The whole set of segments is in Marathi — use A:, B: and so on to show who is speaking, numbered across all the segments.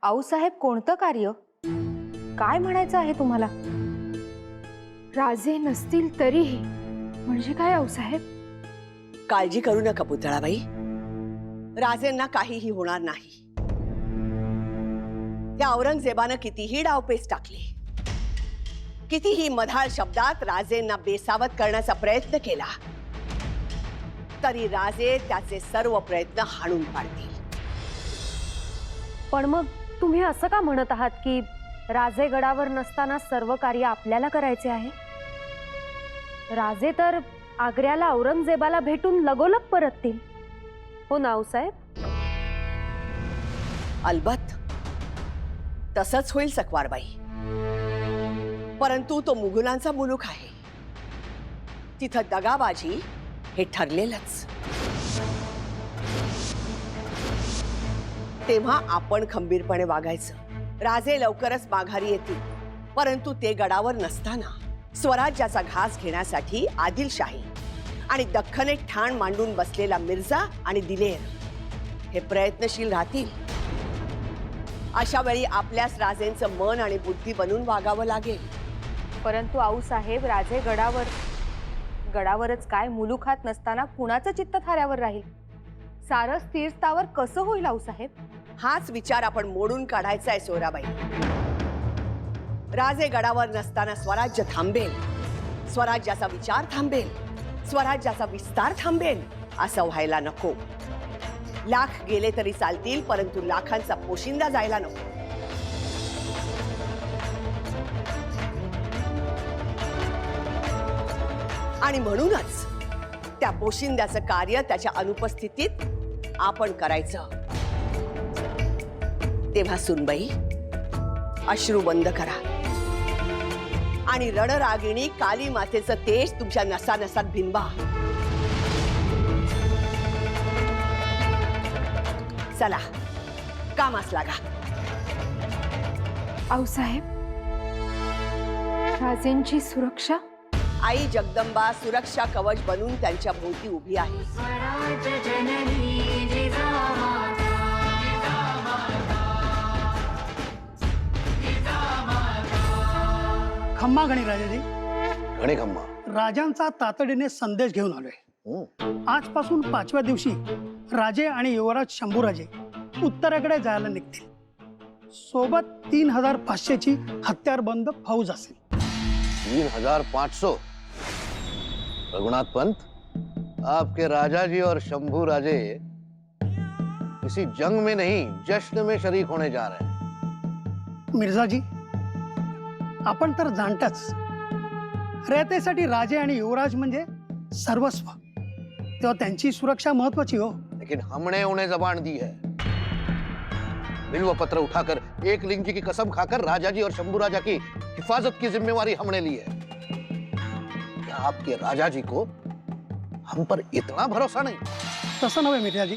A: आऊसाहेब कोणतं कार्य? काय म्हणायचं आहे तुम्हाला?
B: राजे नसतील तरीही म्हणजे काय आऊसाहेब?
C: काळजी करू नका पुतळाबाई, राजेंना काहीही होणार नाही. त्या औरंगजेबानं कितीही डावपेच टाकली, कितीही मधाळ शब्दात राजेंना बेसावत करण्याचा प्रयत्न केला, तरी राजे त्याचे सर्व प्रयत्न हाणून पाडतील.
A: पण मग तुम्ही असं का म्हणत आहात की राजे गडावर नसताना सर्व कार्य आपल्याला करायचे आहे? राजे तर आग्र्याला औरंगजेबाला भेटून लगोलग परततील, हो ना आऊसाहेब?
C: अलबत्त तसंच होईल सकवारबाई, परंतु तो मुघलांचा मुलूक आहे. तिथं दगाबाजी हे ठरलेलंच. तेव्हा आपण खंबीरपणे वागायचं. राजे लवकरच माघारी येतील, परंतु ते गडावर नसताना स्वराज्याचा घास घेण्यासाठी आदिलशाही आणि दख्खनेत ठाण मांडून बसलेला मिर्झा आणि दिलेर हे प्रयत्नशील राहतील. अशा वेळी आपल्याच राजेंचं मन आणि बुद्धी बनून वागावं लागेल.
A: परंतु आऊसाहेब, राजे गडावरच काय मुलुखात नसताना कुणाचं चित्त थाऱ्यावर राहील? सारं स्थिरस्थावर कसं होईल आऊसाहेब?
C: हाच विचार आपण मोडून काढायचा आहे सोयराबाई. राजे गडावर नसताना स्वराज्य थांबेल, स्वराज्याचा विचार थांबेल, स्वराज्याचा विस्तार थांबेल असं व्हायला नको. लाख गेले तरी चालतील, परंतु लाखांचा पोशिंदा जायला नको. आणि म्हणूनच त्या पोशिंद्याचं कार्य त्याच्या अनुपस्थितीत आपण करायचं. तेव्हा सुनबाई, अश्रू बंद करा आणि रणरागिणी काली मातेचं तेज तुमच्या नसानसात भिनवा. चला, कामास लागा.
B: आऊसाहेब, राजेंची सुरक्षा?
C: आई जगदंबा सुरक्षा कवच बनून त्यांच्या भोवती उभी आहे.
D: खम्मा गणी राजाजी.
E: गणी खम्मा.
D: राजांचा तातडीने संदेश घेऊन आलोय. आजपासून 5व्या दिवशी राजे आणि युवराज शंभूराजे उत्तरेकडे जायला निघतील. सोबत 3500 ची हत्यारबंद फौज असेल.
E: 3500? रघुनाथ पंत, आपके राजा जी और शंभू राजे किसी जंग में नहीं, जश्न में शरीक होने जा रहे हैं.
D: मिर्झाजी, आपण तर जाणताच, रयतेसाठी राजे आणि युवराज म्हणजे सर्वस्व. तेव्हा त्यांची सुरक्षा महत्वाची हो.
E: लेकिन हमने उन्हें जबान दी है. बिल्व पत्र उठाकर एक लिंग की कसम खाकर राजा जी और शंभू राजा की हिफाजत की जिम्मेवारी हमने ली है. क्या आपके राजा जी को हम पर इतना भरोसा नहीं?
D: तसं नव्हे मिर्झाजी,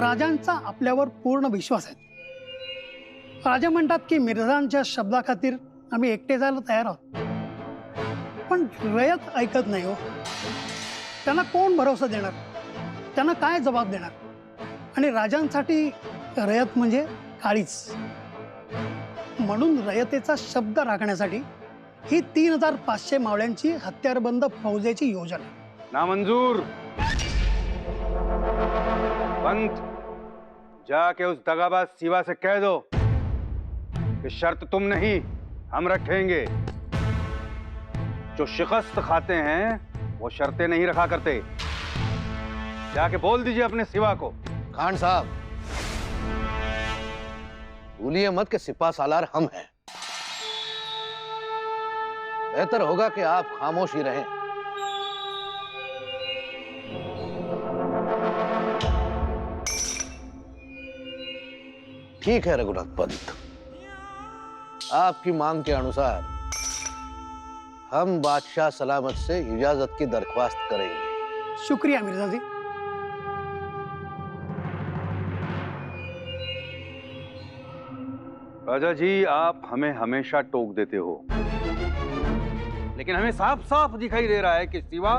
D: राजांचा आपल्यावर पूर्ण विश्वास आहे. राजा म्हणतात की मिर्झांच्या शब्दाखातीर आम्ही एकटे जायला तयार आहोत. पण रयत ऐकत नाही हो. त्यांना कोण भरोसा देणार? त्यांना काय जबाब देणार? आणि राजांसाठी रयत म्हणजे काळीच. म्हणून रयतेचा शब्द राखण्यासाठी ही 3500 मावळ्यांची हत्यारबंद फौजेची योजना.
F: नामंजूर. पंत, जाके उस दगाबाज सिवा से कह दो कि शर्त तुम नहीं, हम रखेंगे. जो शिकस्त खाते हैं वो शर्तें नहीं रखा करते. जाके बोल दीजिए अपने सिवा को.
E: खान साहब, भूलिए मत कि सिपा सालार हम हैं. बेहतर होगा कि आप खामोश ही रहें. ठीक है रघुनाथ पंत, आपकी मांग के अनुसार हम बादशाह सलामत से इजाजत की दरख्वास्त करेंगे.
D: शुक्रिया मिर्झाजी.
F: राजा जी, आप हमें हमेशा टोक देते हो, लेकिन हमें साफ साफ दिखाई दे रहा है कि सिवा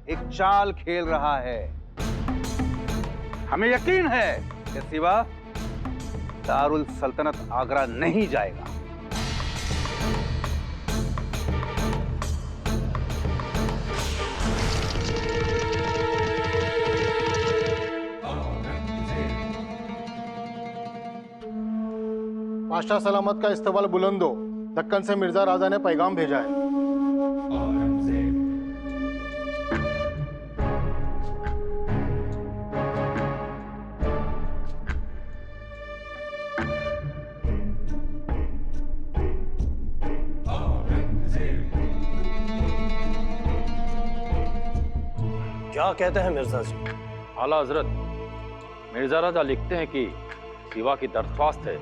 F: एक चाल खेल रहा है. हमें यकीन है कि सिवा दारुल सल्तनत आगरा नहीं जाएगा।
G: पाशा सलामत का इस्तकबाल बुलंदो, दक्कन से मिर्जा राजा ने पैगाम भेजा है।
H: क्या कहते हैं मिर्जा जी?
I: आला हजरत, मिर्जा राजा लिखते हैं कि सिवा की दरख्वास्त है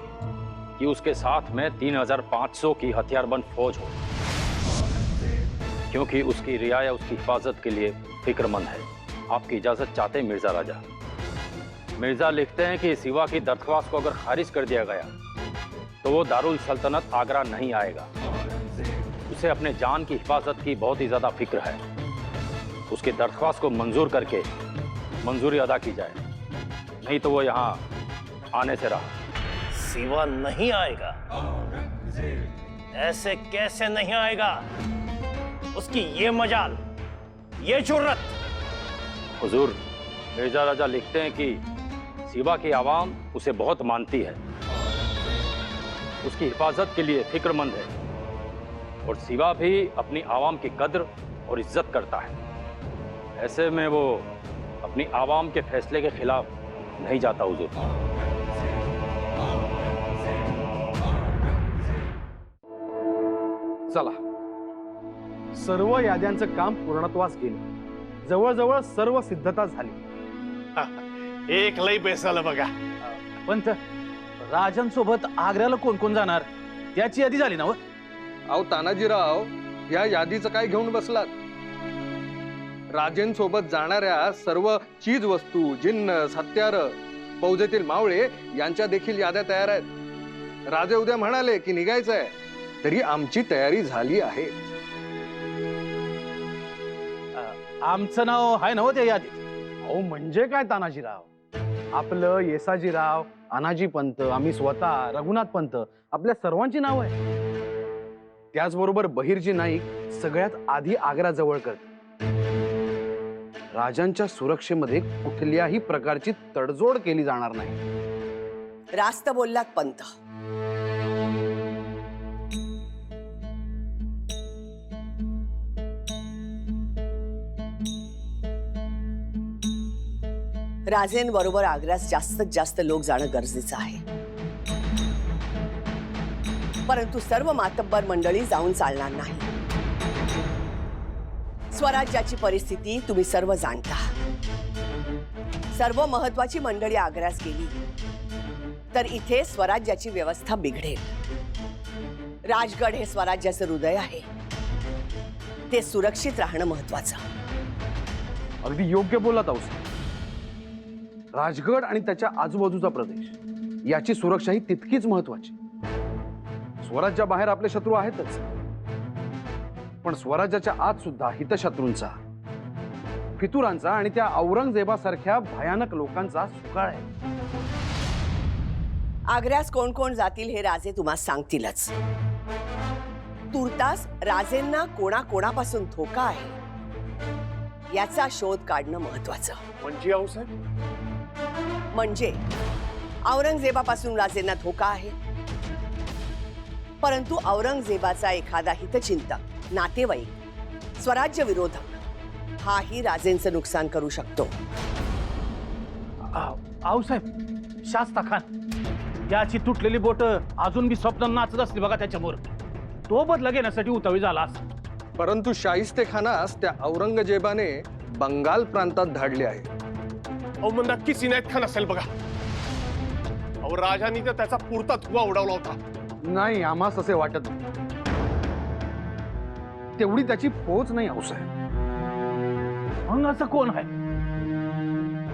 I: कि उसके साथ में 3500 की हथियारबंद फौज हो, क्योंकि उसकी रियाया उसकी हिफाजत के लिए फिक्रमंद है। आपकी इजाजत चाहते हैं मिर्जा राजा। मिर्जा लिखते हैं कि सिवा की दरख्वास्त को अगर खारिज कर दिया गया तो वो दारुल सल्तनत आगरा नहीं आएगा। उसे अपने जान की हिफाजत की बहुत ही ज्यादा फिक्र है। उसकी दरख्वास्त को मंजूर करके मंजूरी अदा की जाए, नहीं तो वो यहाँ आने से रहा।
H: सिवा नहीं आएगा? ऐसे कैसे नहीं आएगा? उसकी ये मजाल, ये जुर्रत।
I: हुजूर, मिर्जा राजा लिखते हैं कि सिवा की आवाम उसे बहुत मानती है, उसकी हिफाजत के लिए फिक्रमंद है, और सिवा भी अपनी आवाम की कद्र और इज्जत करता है। ऐसे में वो अपनी आवाम के फैसले के खिलाफ नहीं जाता। हुजूर,
J: चला, सर्व याद्यांचं काम पूर्णत्वास गेले। जवळजवळ सर्व सिद्धता झाली।
H: एक लई बेसाल बघा।
J: पंत, राजांसोबत आग्र्याला कोण कोण जाणार त्याची यादी झाली ना?
K: अहो तानाजीराव, या यादीचं काय घेऊन बसलात? राजेंसोबत जाणाऱ्या सर्व चीज वस्तू, जिन्नस, हत्यार, फौजेतील मावळे यांच्या देखील याद्या तयार आहेत। राजे उद्या म्हणाले की निघायचंय, तरी आमची तयारी झाली आहे।
J: आमचं नाव आहे ना हो त्या यादीत? अहो म्हणजे काय तानाजीराव, आपलं येसाजीराव, अनाजी पंत, आम्ही स्वतः, रघुनाथ पंत, आपल्या सर्वांची नाव आहे। त्याचबरोबर बहिर्जी नाईक सगळ्यात आधी आग्रा जवळ करते। राजांच्या सुरक्षेमध्ये कुठल्याही प्रकारची तडजोड केली जाणार नाही।
C: रास्त बोललात पंत। राजेंबरोबर आग्र्यात जास्तीत जास्त लोक जाणं गरजेचं आहे, परंतु सर्व मातब्बर मंडळी जाऊन चालणार नाही। स्वराज्याची परिस्थिती तुम्ही सर्व जाणता। सर्व महत्वाची मंडळी आग्र्यास गेली तर इथे स्वराज्याची व्यवस्था बिघडेल। राजगड हे स्वराज्याचं हृदय आहे, ते सुरक्षित राहणं महत्वाचं।
J: अगदी योग्य बोलत आहोत। राजगड आणि त्याच्या आजूबाजूचा प्रदेश याची सुरक्षा ही तितकीच महत्वाची। स्वराज्याबाहेर आपले शत्रू आहेतच, पण स्वराज्याच्या आत सुद्धा हितशत्रूंचा, फितुरांचा आणि त्या औरंगजेबासारख्या भयानक लोकांचा सुकाळ आहे।
C: आग्र्यास कोण कोण जातील हे राजे तुम्हाला सांगतीलच। तुर्तास राजेंना कोणाकोणापासून धोका आहे याचा शोध काढणं महत्वाचं।
H: म्हणजे आऊसाहेब,
C: म्हणजे औरंगजेबापासून राजेंना धोका आहे, परंतु औरंगजेबाचा एखादा हितचिंतक, नातेवाईक, स्वराज्य विरोधक हाही राजेंचं नुकसान करू शकतो।
J: आऊसाहेब, शास्ता खान याची तुटलेली बोट अजून बी स्वप्न नाचत असली बघा त्याच्यावर। तो बदला घेण्यासाठी उतावी झाला असेल।
K: परंतु शाहिस्ते खानास त्या औरंगजेबाने बंगाल प्रांतात धाडले आहे।
H: अहो मग नक्कीच इनायत खान असेल बघा। अहो राजांनी तर त्याचा पुरता धुवा उडवला होता।
J: नाही, आम्हास असे वाटत नाही। तेवढी त्याची फौज नाही आऊसाहेब। मग असं कोण आहे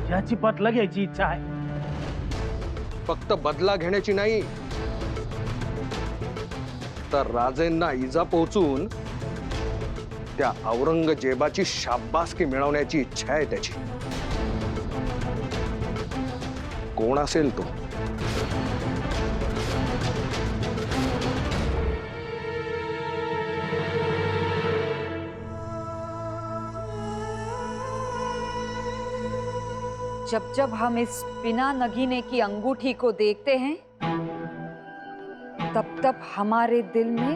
J: ज्याची बदला घ्यायची इच्छा आहे?
K: फक्त बदला घेण्याची नाही, तर राजेंना इजा पोहोचून त्या औरंगजेबाची शाबासकी मिळवण्याची इच्छा आहे त्याची। कोण असेल तो?
L: जब जब हम इस बिना नगीने की अंगूठी को देखते हैं तब तब हमारे दिल में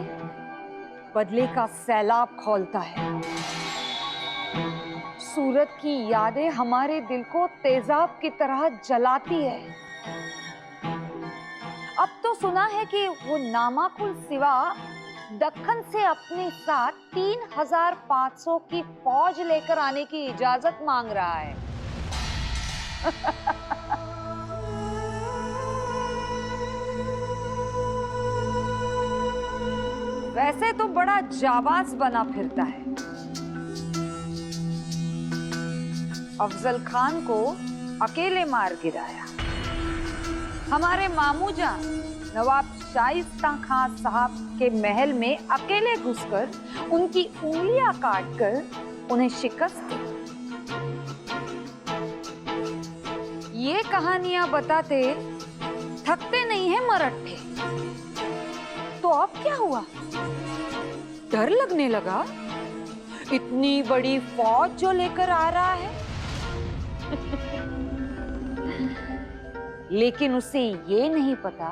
L: बदले का सैलाब खौलता है। सूरत की यादें हमारे दिल को तेजाब की तरह जलाती है। अब तो सुना है कि वो नामाकुल सिवा दक्कन से अपने साथ 3500 की फौज लेकर आने की इजाजत मांग रहा है। वैसे तो बड़ा जाबाज बना फिरता है। अफजल खान को अकेले मार गिराया। हमारे मामूजान नवाब शाइस्ता खान साहब के महल में अकेले घुसकर उनकी उंगलियां काटकर उन्हें शिकस्त दी। ये कहानियां बताते थकते नहीं है मरट्ठे। तो अब क्या हुआ? डर लगने लगा? इतनी बड़ी फौज जो लेकर आ रहा है। लेकिन उसे ये नहीं पता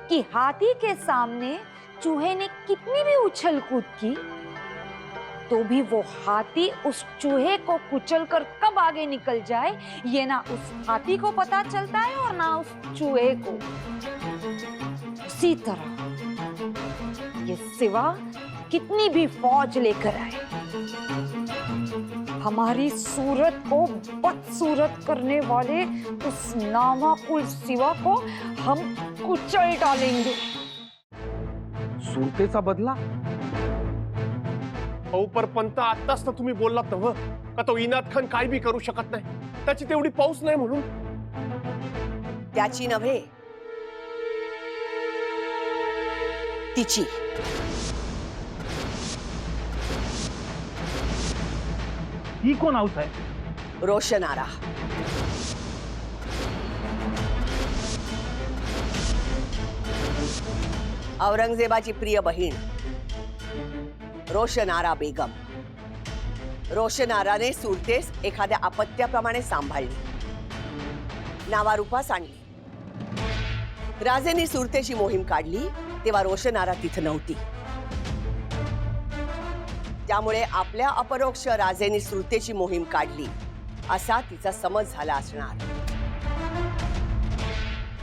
L: कि हाथी के सामने चूहे ने कितनी भी उछल कूद की तो भी वो हाथी उस चूहे को कुचलकर कब आगे निकल जाए ये ना उस हाथी को पता चलता है और ना उस चूहे को। उसी तरह ये सिवा कितनी भी फौज लेकर आए, हमारी सूरत को बदसूरत करने वाले उस नामाकुल सिवा को हम कुचल डालेंगे।
J: सुरतेचा बदला?
H: पर पंत आत्ताच तर तुम्ही बोललात नव्ह का तो इनाद खान काय बी करू शकत नाही, त्याची तेवढी पाऊस नाही म्हणून?
C: त्याची नव्हे, तिची.
M: ही कोण आऊस आहे?
C: रोशन आरा. औरंगजेबाची प्रिय बहीण रोशन आरा बेगम. रोशन आराने सुरतेस एखाद्या अपत्याप्रमाणे सांभाळली, नावारूपास आणली. राजेंनी सुरतेची मोहीम काढली तेव्हा रोशन आरा तिथं नव्हती. त्यामुळे आपल्या अपरोक्ष राजेंनी सुरतेची मोहीम काढली असा तिचा समज झाला असणार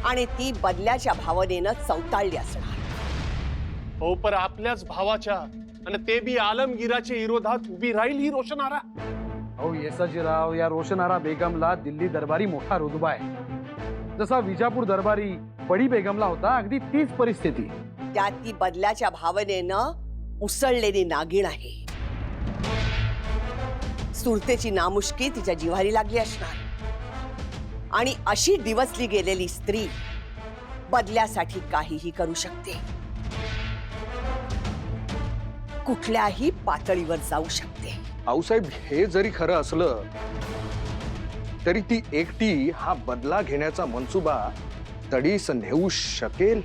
C: आणि ती बदल्याच्या भावनेनं चौताळली असणार.
H: हो, पर आपल्याच भावाच्या आणि ते बी आलमगीराच्या विरोधात उभी राहील ही रोशन आरा.
J: अहो येसाजीराव, या रोशन आरा बेगमला दिल्ली दरबारी मोठा रुतबा आहे. जसा विजापूर दरबारी बडी बेगमला होता, अगदी तीच परिस्थिती.
C: त्यात ती बदल्याच्या भावनेनं उसळलेली नागिण आहे. सुरतेची नामुष्की तिच्या जिव्हारी लागली असणार आणि अशी दिवसली गेलेली स्त्री बदल्यासाठी काहीही करू शकते, कुठल्याही पातळीवर जाऊ शकते.
K: आऊसाहेब, हे जरी खरं असलं तरी ती एकटी हा बदला घेण्याचा मनसुबा तडीस नेऊ शकेल?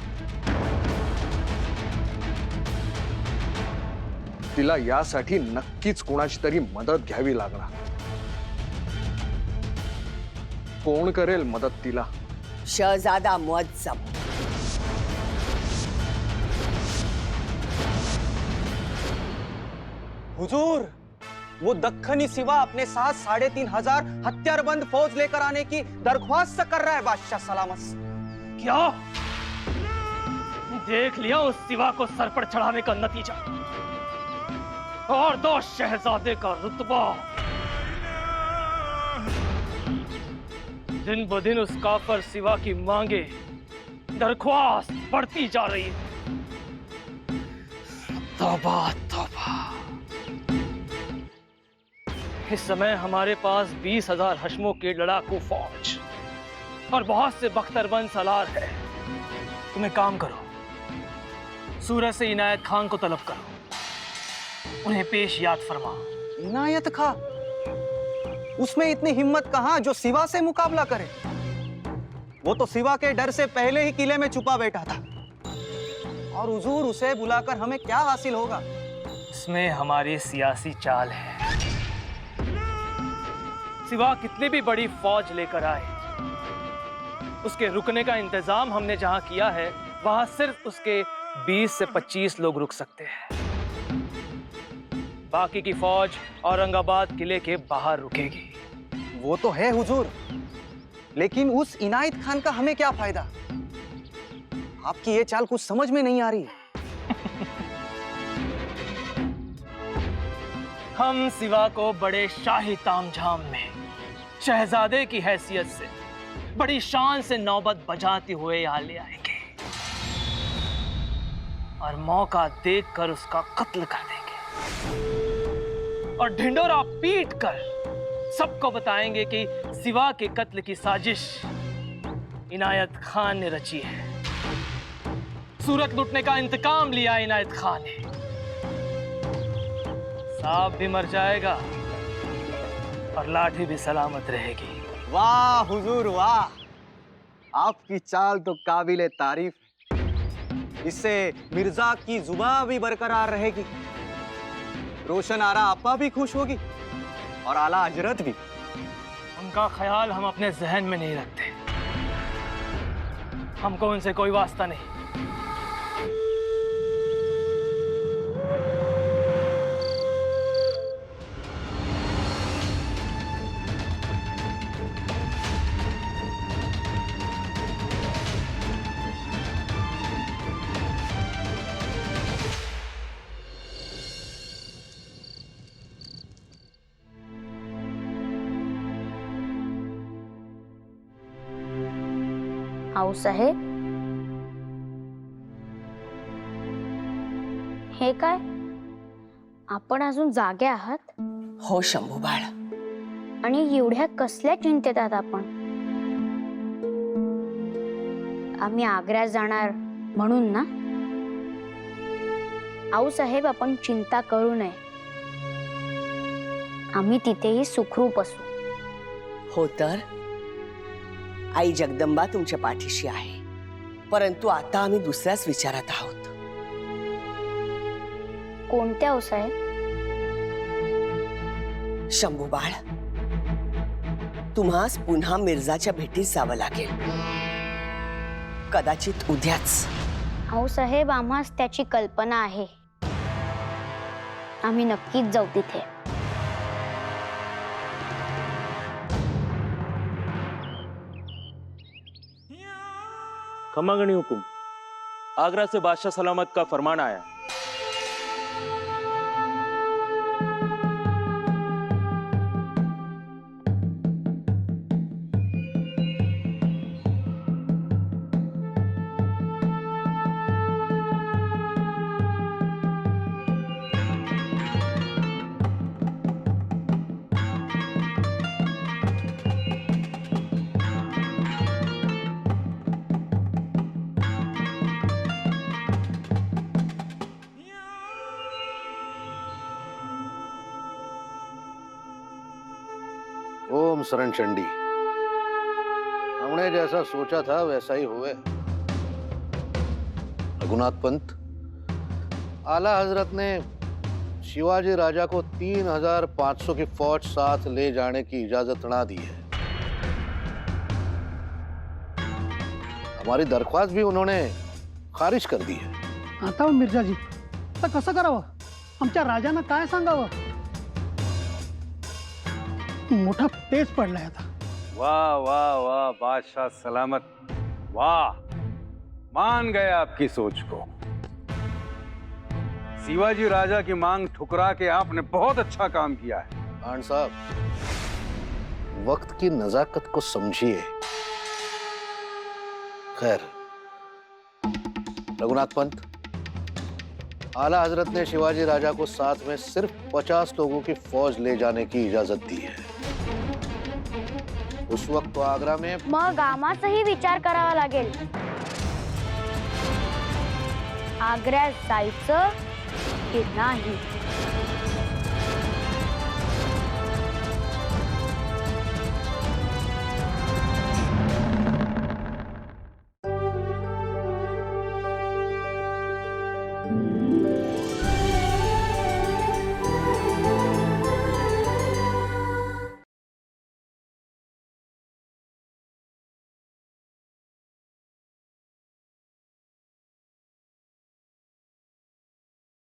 K: तिला यासाठी नक्कीच कोणाची तरी मदत घ्यावी लागणार. कोण करेल मदत तिला?
C: शहजादा मुअज्जम.
N: हुजूर, वो दक्खनी सिवा अपने साथ 3500 हथियारबंद फौज लेकर आने की दरख्वास्त कर रहा है बादशाह सलामत.
M: क्या? देख लिया उस सिवा को सर पर चढ़ाने का नतीजा, और 2 शहजादे का रुतबा. दिन ब दिन उस काफर सिवा की मांगे दरख्वास्त बढ़ती जा रही है. तौबा तौबा. इस समय हमारे पास 20,000 हशमों की लड़ाकू फौज और बहुत से बख्तरबंद सलार है. तुम एक काम करो, सूरत से इनायत खान को तलब करो, उन्हें पेश याद फरमा.
N: इनायत खां? उसमें इतनी हिम्मत कहां जो सिवा से मुकाबला करे? वो तो सिवा के डर से पहले ही किले में छुपा बैठा था. और हुजूर, उसे बुलाकर हमें क्या हासिल होगा?
M: इसमें हमारी सियासी चाल है. सिवा कितनी भी बड़ी फौज लेकर आए, उसके रुकने का इंतजाम हमने जहां किया है वहां सिर्फ उसके 20 से 25 लोग रुक सकते हैं। बाकी की फौज औरंगाबाद किले के बाहर रुकेगी।
N: वो तो है हुजूर, लेकिन उस इनायत खान का हमें क्या फायदा? आपकी ये चाल कुछ समझ में नहीं आ रही।
M: हम सिवा को बड़े शाही तामझाम में शहजादे की हैसियत से बड़ी शान से नौबत बजाते हुए यहाँ ले आएंगे और मौका देखकर उसका कत्ल कर देंगे और ढिंडोरा पीट कर सबको बताएंगे कि सिवा के कत्ल की साजिश इनायत खान ने रची है। सूरत लूटने का इंतकाम लिया इनायत खान ने। सांप भी मर जाएगा और लाठी भी सलामत रहेगी।
N: वाह हुजूर वाह, आपकी चाल तो काबिले तारीफ है। इससे मिर्जा की जुबान भी बरकरार रहेगी, रोशन आरा आपा भी खुश होगी और आला हजरत भी।
M: उनका ख्याल हम अपने जहन में नहीं रखते, हमको उनसे कोई वास्ता नहीं।
O: आऊसाहेब, हे काय? आपण अजून जागे आहात?
C: हो शंभू बाळ।
O: आणि एवढ्या कसल्या चिंतेत आहात आपण? आम्ही आग्र्यात जाणार म्हणून ना? आऊसाहेब, आपण चिंता करू नये, आम्ही तिथेही सुखरूप असू।
C: हो तर आई जगदंबा तुमच्या पाठीशी आहे, परंतु आता आम्ही दुसऱ्याच विचारात आहोत।
O: कोणत्या आऊसाहेब?
C: शंभू बाळ, तुम्हास पुन्हा मिर्जाच्या भेटीत जावं लागेल, कदाचित उद्याच।
O: आऊसाहेब, आम्हास त्याची कल्पना आहे, आम्ही नक्कीच जाऊ तिथे।
P: खमागणी हुकुम, आगरा से बादशाह सलामत का फरमान आया।
E: ओम शरण चंडी। हमने जैसा सोचा था वैसा ही हुए। रघुनाथ पंत, आला हजरत ने शिवाजी राजा को 3500 की फौज साथ ले जाने की इजाजत ना दी है। हमारी दरख्वास्त भी उन्होंने खारिज कर दी है।
D: आता मिर्जाजी, तर कसं करावं? आमच्या राजांना काय सांगावं? मोठा पेच पडलाय आता।
F: वाह वाह वाह बादशाह सलामत, वाह, मान गए आपकी सोच को। शिवाजी राजा की मांग ठुकरा के आपने बहुत अच्छा काम किया है।
E: खान साहब, वक्त की नजाकत को समझिए। खैर, रघुनाथ पंत, आला हजरत ने शिवाजी राजा को साथ में सिर्फ 50 लोगों की फौज ले जाने की इजाजत दी है। उस वक्त तो आगरा में
O: मग आम्हासही विचार करावा लागेल, आग्र्यात जायचं की नाही।